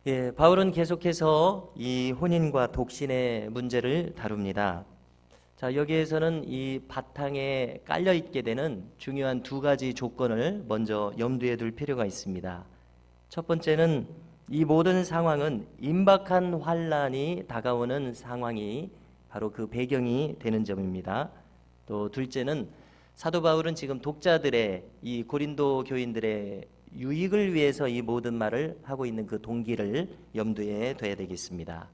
예, 바울은 계속해서 이 혼인과 독신의 문제를 다룹니다. 자, 여기에서는 이 바탕에 깔려 있게 되는 중요한 두 가지 조건을 먼저 염두에 둘 필요가 있습니다. 첫 번째는 이 모든 상황은 임박한 환란이 다가오는 상황이 바로 그 배경이 되는 점입니다. 또 둘째는 사도 바울은 지금 독자들의 이 고린도 교인들의 유익을 위해서 이 모든 말을 하고 있는 그 동기를 염두에 둬야 되겠습니다.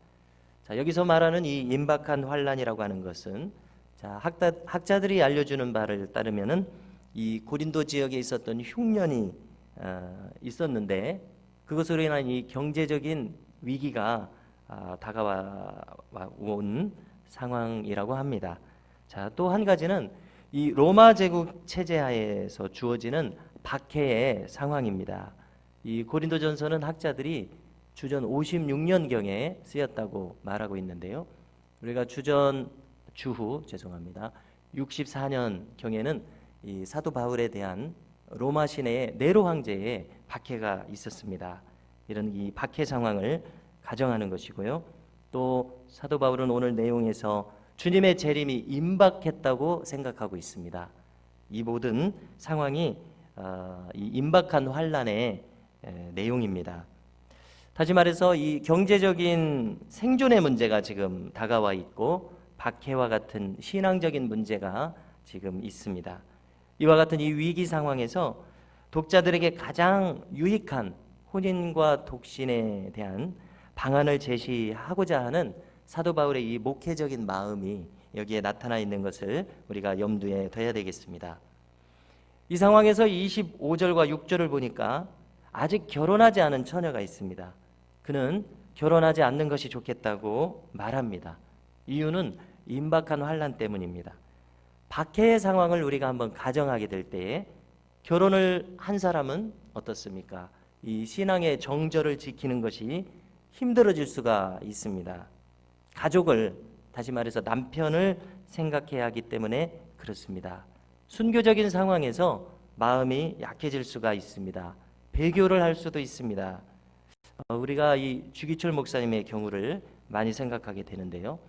자, 여기서 말하는 이 임박한 환란이라고 하는 것은 자, 학자들이 알려주는 바를 따르면은 이 고린도 지역에 있었던 흉년이 있었는데 그것으로 인한 이 경제적인 위기가 다가온 상황이라고 합니다. 자, 또 한 가지는 이 로마 제국 체제 하에서 주어지는 박해의 상황입니다. 이 고린도전서는 학자들이 주전 56년경에 쓰였다고 말하고 있는데요. 우리가 주후 64년경에는 이 사도 바울에 대한 로마 시내의 네로 황제의 박해가 있었습니다. 이런 이 박해 상황을 가정하는 것이고요. 또 사도 바울은 오늘 내용에서 주님의 재림이 임박했다고 생각하고 있습니다. 이 모든 상황이 이 임박한 환란의 내용입니다. 다시 말해서 이 경제적인 생존의 문제가 지금 다가와 있고 박해와 같은 신앙적인 문제가 지금 있습니다. 이와 같은 이 위기 상황에서 독자들에게 가장 유익한 혼인과 독신에 대한 방안을 제시하고자 하는 사도 바울의 이 목회적인 마음이 여기에 나타나 있는 것을 우리가 염두에 둬야 되겠습니다. 이 상황에서 25절과 6절을 보니까 아직 결혼하지 않은 처녀가 있습니다. 그는 결혼하지 않는 것이 좋겠다고 말합니다. 이유는 임박한 환란 때문입니다. 박해의 상황을 우리가 한번 가정하게 될 때에 결혼을 한 사람은 어떻습니까? 이 신앙의 정절을 지키는 것이 힘들어질 수가 있습니다. 가족을, 다시 말해서 남편을 생각해야 하기 때문에 그렇습니다. 순교적인 상황에서 마음이 약해질 수가 있습니다. 배교를 할 수도 있습니다. 우리가 이 주기철 목사님의 경우를 많이 생각하게 되는데요.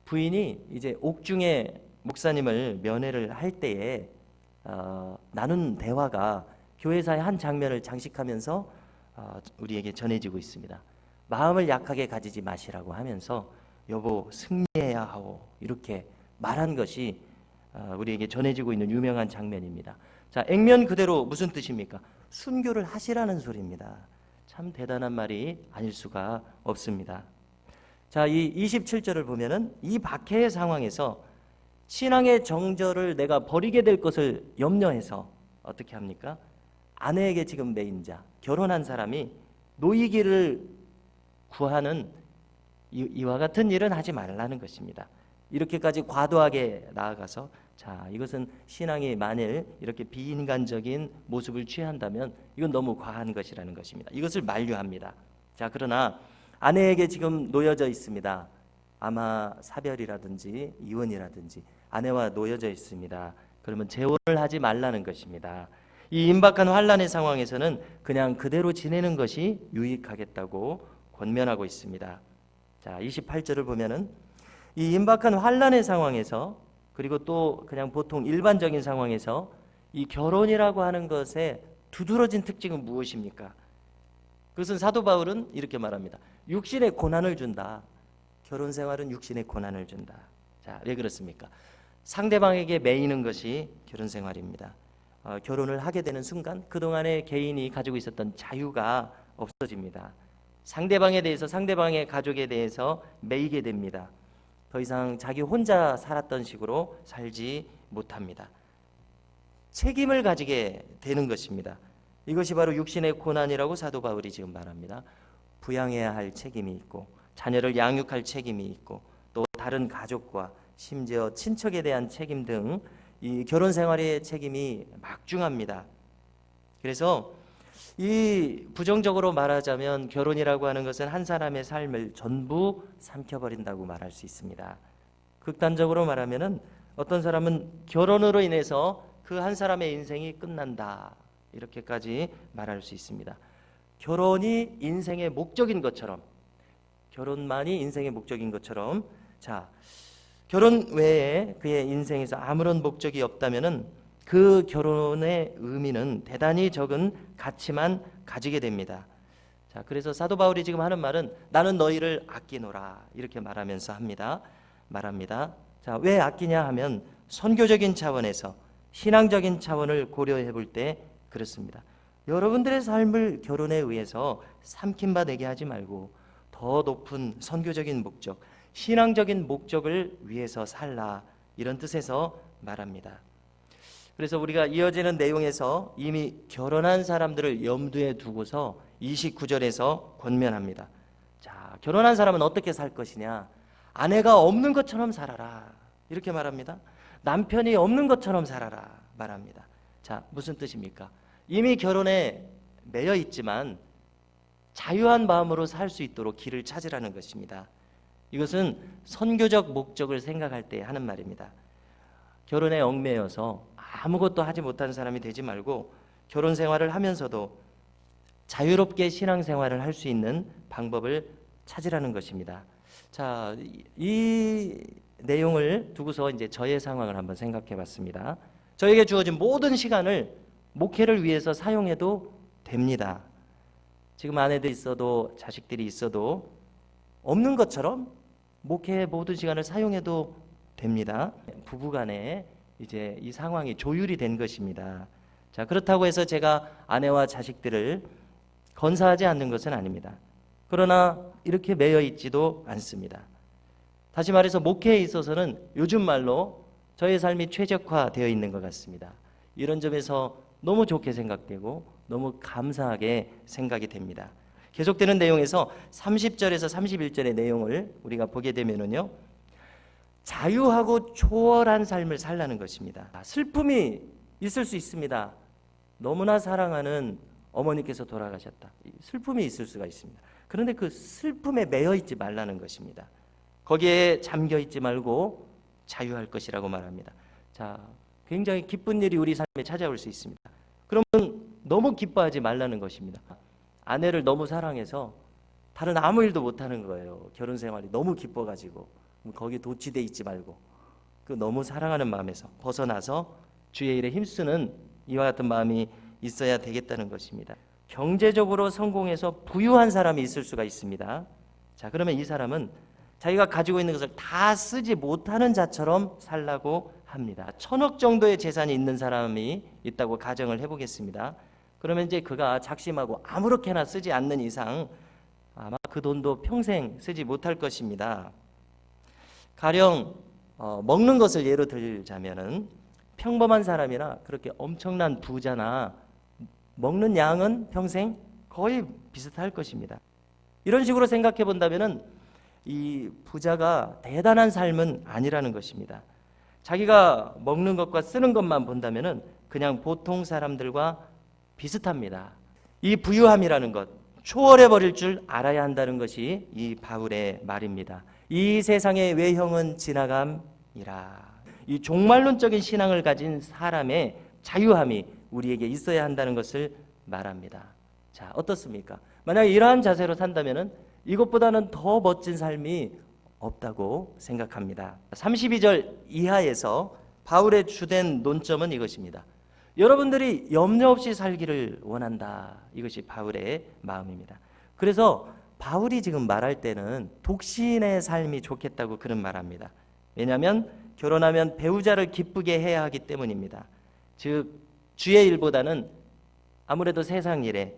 부인이 이제 옥중에 목사님을 면회를 할 때에 나눈 대화가 교회사의 한 장면을 장식하면서 우리에게 전해지고 있습니다. 마음을 약하게 가지지 마시라고 하면서 여보 승리해야 하오 이렇게 말한 것이 우리에게 전해지고 있는 유명한 장면입니다. 자, 액면 그대로 무슨 뜻입니까? 순교를 하시라는 소리입니다. 참 대단한 말이 아닐 수가 없습니다. 자, 이 27절을 보면은 이 박해의 상황에서 신앙의 정절을 내가 버리게 될 것을 염려해서 어떻게 합니까? 아내에게 지금 매인 자, 결혼한 사람이 노이기를 구하는 이와 같은 일은 하지 말라는 것입니다. 이렇게까지 과도하게 나아가서 자, 이것은 신앙이 만일 이렇게 비인간적인 모습을 취한다면 이건 너무 과한 것이라는 것입니다. 이것을 만류합니다. 자, 그러나 아내에게 지금 놓여져 있습니다. 아마 사별이라든지 이혼이라든지 아내와 놓여져 있습니다. 그러면 재혼을 하지 말라는 것입니다. 이 임박한 환란의 상황에서는 그냥 그대로 지내는 것이 유익하겠다고 권면하고 있습니다. 자, 28절을 보면은 이 임박한 환란의 상황에서 그리고 또 그냥 보통 일반적인 상황에서 이 결혼이라고 하는 것의 두드러진 특징은 무엇입니까? 그것은 사도 바울은 이렇게 말합니다. 육신의 고난을 준다. 결혼 생활은 육신의 고난을 준다. 자, 왜 그렇습니까? 상대방에게 매이는 것이 결혼 생활입니다. 결혼을 하게 되는 순간 그동안의 개인이 가지고 있었던 자유가 없어집니다. 상대방에 대해서, 상대방의 가족에 대해서 매이게 됩니다. 더 이상 자기 혼자 살았던 식으로 살지 못합니다. 책임을 가지게 되는 것입니다. 이것이 바로 육신의 고난이라고 사도 바울이 지금 말합니다. 부양해야 할 책임이 있고 자녀를 양육할 책임이 있고 또 다른 가족과 심지어 친척에 대한 책임 등 이 결혼 생활의 책임이 막중합니다. 그래서 이 부정적으로 말하자면 결혼이라고 하는 것은 한 사람의 삶을 전부 삼켜버린다고 말할 수 있습니다. 극단적으로 말하면은 어떤 사람은 결혼으로 인해서 그 한 사람의 인생이 끝난다 이렇게까지 말할 수 있습니다. 결혼이 인생의 목적인 것처럼, 결혼만이 인생의 목적인 것처럼, 자, 결혼 외에 그의 인생에서 아무런 목적이 없다면은 그 결혼의 의미는 대단히 적은 가치만 가지게 됩니다. 자, 그래서 사도 바울이 지금 하는 말은 나는 너희를 아끼노라 이렇게 말하면서 말합니다. 자, 왜 아끼냐 하면 선교적인 차원에서 신앙적인 차원을 고려해 볼 때 그렇습니다. 여러분들의 삶을 결혼에 의해서 삼킨 바 되게 하지 말고 더 높은 선교적인 목적, 신앙적인 목적을 위해서 살라 이런 뜻에서 말합니다. 그래서 우리가 이어지는 내용에서 이미 결혼한 사람들을 염두에 두고서 29절에서 권면합니다. 자, 결혼한 사람은 어떻게 살 것이냐? 아내가 없는 것처럼 살아라 이렇게 말합니다. 남편이 없는 것처럼 살아라 말합니다. 자, 무슨 뜻입니까? 이미 결혼에 매여 있지만 자유한 마음으로 살 수 있도록 길을 찾으라는 것입니다. 이것은 선교적 목적을 생각할 때 하는 말입니다. 결혼에 얽매여서 아무것도 하지 못하는 사람이 되지 말고 결혼 생활을 하면서도 자유롭게 신앙 생활을 할 수 있는 방법을 찾으라는 것입니다. 자, 이 내용을 두고서 이제 저의 상황을 한번 생각해 봤습니다. 저에게 주어진 모든 시간을 목회를 위해서 사용해도 됩니다. 지금 아내들이 있어도 자식들이 있어도 없는 것처럼 목회의 모든 시간을 사용해도 됩니다. 부부간에 이제 이 상황이 조율이 된 것입니다. 자, 그렇다고 해서 제가 아내와 자식들을 건사하지 않는 것은 아닙니다. 그러나 이렇게 매여 있지도 않습니다. 다시 말해서 목회에 있어서는 요즘 말로 저의 삶이 최적화되어 있는 것 같습니다. 이런 점에서 너무 좋게 생각되고 너무 감사하게 생각이 됩니다. 계속되는 내용에서 30절에서 31절의 내용을 우리가 보게 되면은요, 자유하고 초월한 삶을 살라는 것입니다. 슬픔이 있을 수 있습니다. 너무나 사랑하는 어머니께서 돌아가셨다. 슬픔이 있을 수가 있습니다. 그런데 그 슬픔에 매여 있지 말라는 것입니다. 거기에 잠겨 있지 말고 자유할 것이라고 말합니다. 자, 굉장히 기쁜 일이 우리 삶에 찾아올 수 있습니다. 그러면 너무 기뻐하지 말라는 것입니다. 아내를 너무 사랑해서 다른 아무 일도 못하는 거예요. 결혼 생활이 너무 기뻐가지고 거기 도취돼 있지 말고 그 너무 사랑하는 마음에서 벗어나서 주의 일에 힘쓰는 이와 같은 마음이 있어야 되겠다는 것입니다. 경제적으로 성공해서 부유한 사람이 있을 수가 있습니다. 자, 그러면 이 사람은 자기가 가지고 있는 것을 다 쓰지 못하는 자처럼 살라고 합니다. 1,000억 정도의 재산이 있는 사람이 있다고 가정을 해보겠습니다. 그러면 이제 그가 작심하고 아무렇게나 쓰지 않는 이상 아마 그 돈도 평생 쓰지 못할 것입니다. 가령 먹는 것을 예로 들자면은 평범한 사람이나 그렇게 엄청난 부자나 먹는 양은 평생 거의 비슷할 것입니다. 이런 식으로 생각해 본다면은 이 부자가 대단한 삶은 아니라는 것입니다. 자기가 먹는 것과 쓰는 것만 본다면은 그냥 보통 사람들과 비슷합니다. 이 부유함이라는 것, 초월해 버릴 줄 알아야 한다는 것이 이 바울의 말입니다. 이 세상의 외형은 지나감이라. 이 종말론적인 신앙을 가진 사람의 자유함이 우리에게 있어야 한다는 것을 말합니다. 자, 어떻습니까? 만약에 이러한 자세로 산다면은 이것보다는 더 멋진 삶이 없다고 생각합니다. 32절 이하에서 바울의 주된 논점은 이것입니다. 여러분들이 염려 없이 살기를 원한다. 이것이 바울의 마음입니다. 그래서 바울이 지금 말할 때는 독신의 삶이 좋겠다고 그런 말합니다. 왜냐하면 결혼하면 배우자를 기쁘게 해야 하기 때문입니다. 즉 주의 일보다는 아무래도 세상 일에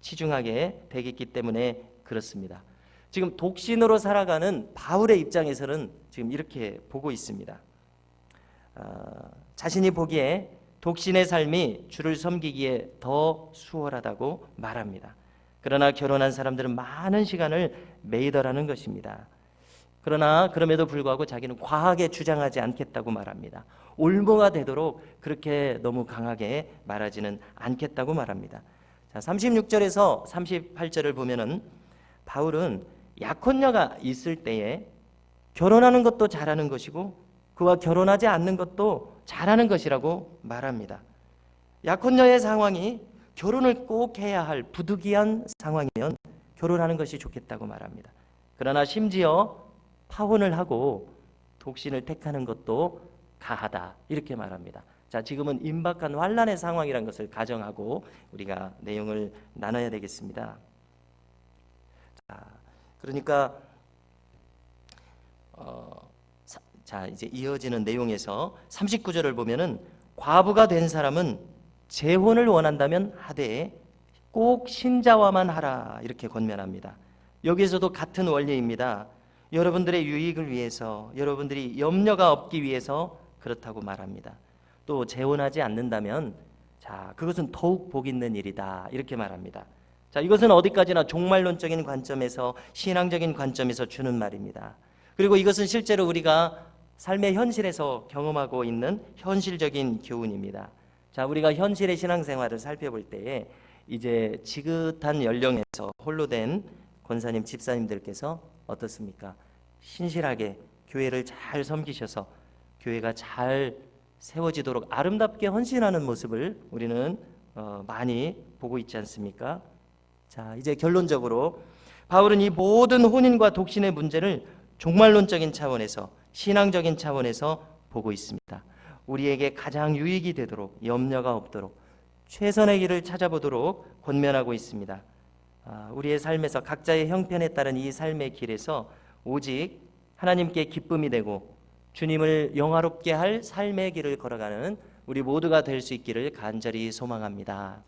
치중하게 되겠기 때문에 그렇습니다. 지금 독신으로 살아가는 바울의 입장에서는 지금 이렇게 보고 있습니다. 자신이 보기에 독신의 삶이 주를 섬기기에 더 수월하다고 말합니다. 그러나 결혼한 사람들은 많은 시간을 매이더라는 것입니다. 그러나 그럼에도 불구하고 자기는 과하게 주장하지 않겠다고 말합니다. 올무가 되도록 그렇게 너무 강하게 말하지는 않겠다고 말합니다. 자, 36절에서 38절을 보면은 바울은 약혼녀가 있을 때에 결혼하는 것도 잘하는 것이고 그와 결혼하지 않는 것도 잘하는 것이라고 말합니다. 약혼녀의 상황이 결혼을 꼭 해야 할 부득이한 상황이면 결혼하는 것이 좋겠다고 말합니다. 그러나 심지어 파혼을 하고 독신을 택하는 것도 가하다 이렇게 말합니다. 자, 지금은 임박한 환난의 상황이라는 것을 가정하고 우리가 내용을 나눠야 되겠습니다. 자, 그러니까 자, 이제 이어지는 내용에서 39절을 보면은 과부가 된 사람은 재혼을 원한다면 하되 꼭 신자와만 하라 이렇게 권면합니다. 여기에서도 같은 원리입니다. 여러분들의 유익을 위해서, 여러분들이 염려가 없기 위해서 그렇다고 말합니다. 또 재혼하지 않는다면 자, 그것은 더욱 복 있는 일이다 이렇게 말합니다. 자, 이것은 어디까지나 종말론적인 관점에서, 신앙적인 관점에서 주는 말입니다. 그리고 이것은 실제로 우리가 삶의 현실에서 경험하고 있는 현실적인 교훈입니다. 자, 우리가 현실의 신앙생활을 살펴볼 때에 이제 지긋한 연령에서 홀로 된 권사님, 집사님들께서 어떻습니까? 신실하게 교회를 잘 섬기셔서 교회가 잘 세워지도록 아름답게 헌신하는 모습을 우리는 많이 보고 있지 않습니까? 자, 이제 결론적으로 바울은 이 모든 혼인과 독신의 문제를 종말론적인 차원에서, 신앙적인 차원에서 보고 있습니다. 우리에게 가장 유익이 되도록, 염려가 없도록 최선의 길을 찾아보도록 권면하고 있습니다. 우리의 삶에서 각자의 형편에 따른 이 삶의 길에서 오직 하나님께 기쁨이 되고 주님을 영화롭게 할 삶의 길을 걸어가는 우리 모두가 될 수 있기를 간절히 소망합니다.